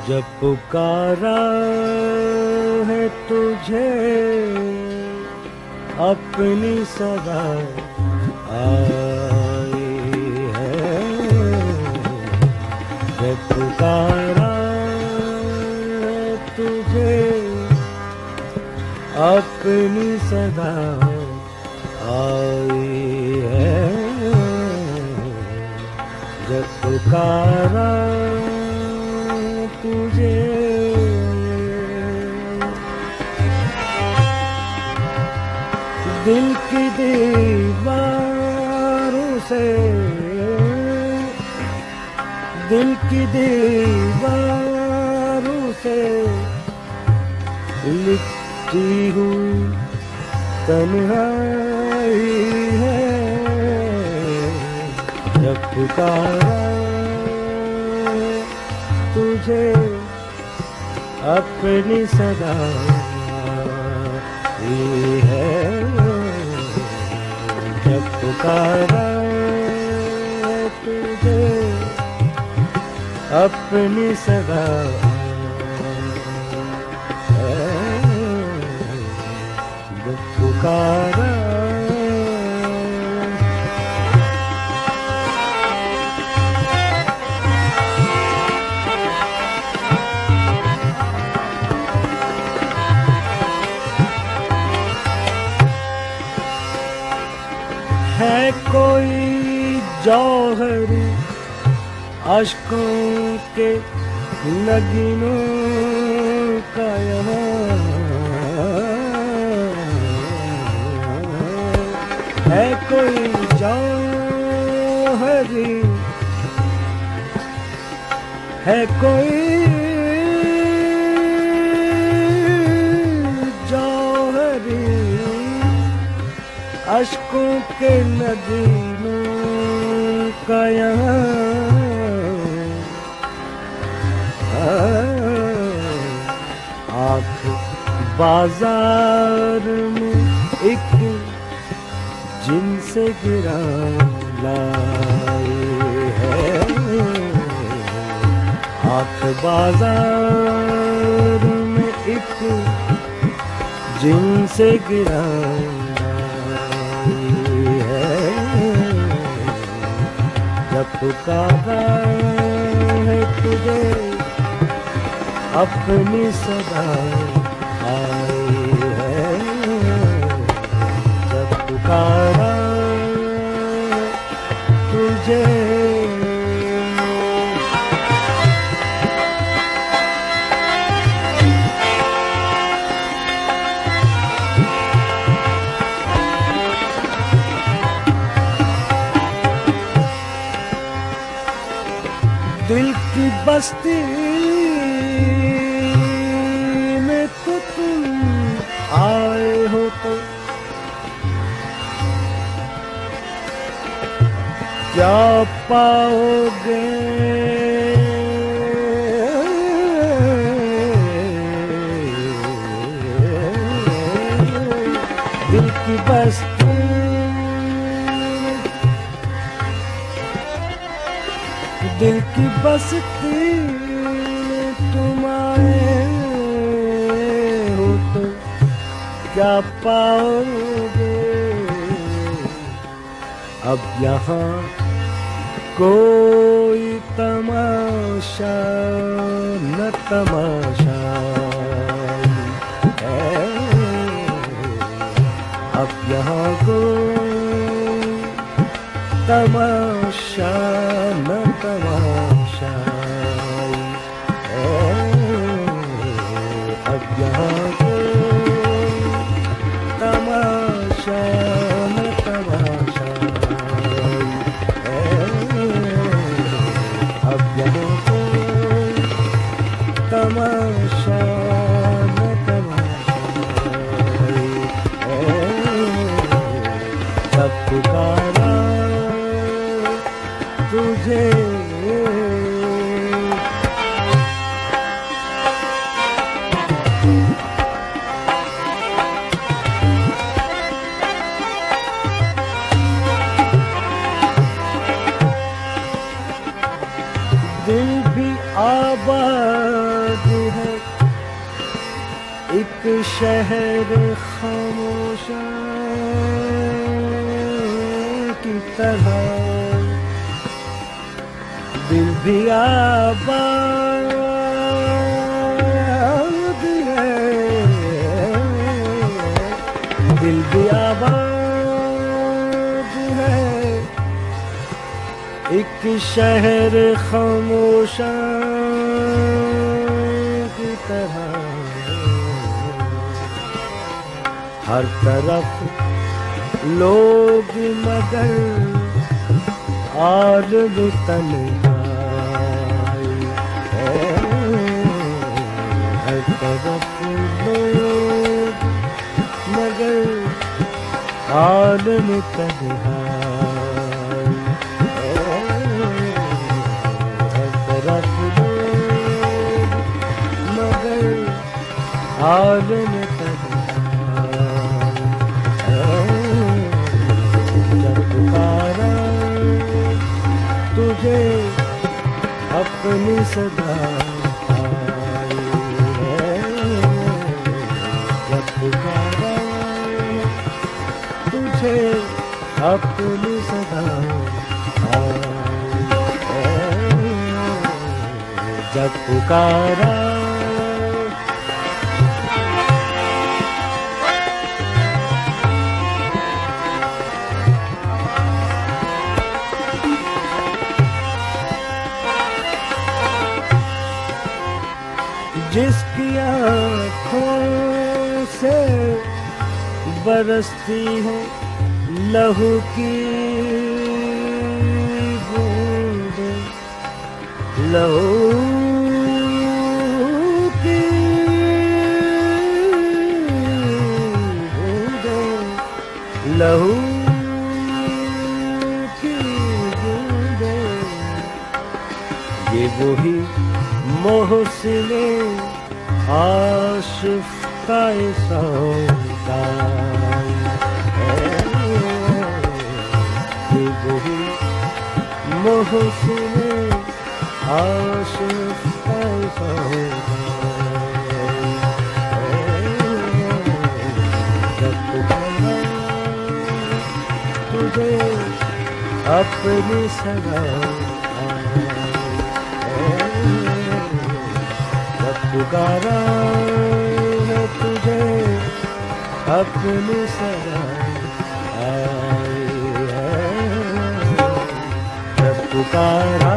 जब पुकारा है तुझे अपनी सदा आई है। जब पुकारा है तुझे अपनी सदा आई है। जब पुकारा तुझे दिल की दीवारों से, दिल की दीवारों से लिखती हुई तन्हाई है। जब पुकारा तुझे अपनी सदा है। जब पुकारा तुझे अपनी सदा है। जब पुकारा है कोई जौहर अश्कों के नगीनों का यहाँ, है कोई जौहर, है कोई जौहर अश्कों के नगीनों का यहाँ। आँख बाजार में एक जिनसे गिरा लाई है। आँख बाजार में एक जिनसे गिरा जब पुकारा है तुझे अपनी सदा आई है। जब पुकारा तुझे दिल की बस्ती में तो तुम आए हो तो क्या पाओगे। दिल की बस्ती, दिल की बस्ती तुम आए हो तो क्या पाओगे। अब यहाँ कोई तमाशा न तमाशा है। अब यहाँ कोई तमाशा न तमाशा है। अब यहाँ कोई तमाशा न तमाशा है। अब यहाँ कोई तमाशा न तमाशा है। जब पुकारा तुझे दिल भी आबाद शहर खामोशा की तरह दिल भी आबाद है, दिल भी आबाद है। एक शहर खामोशा की तरह हर तरफ लोग मगर और भी तन्हाई है। हर तरफ लोग मगर और भी तन्हाई है। हर तरफ लोग मगर और भी तुझे अपनी सदा आई है। जब पुकारा तुझे अपनी सदा आई है। जब पुकारा जिसकी आँखों से बरसती है लहू की बूंदे, लहू की बूंदे, लहू की बूंदे। ये वही मोहसिने आशिफ़्ता सौदा है। ये वही मोहसिने आशिफ़्ता सौदा है। जब पुकारा तुझे अपनी सदा पुकारा है तुझे अपनी सदा आई है। जब पुकारा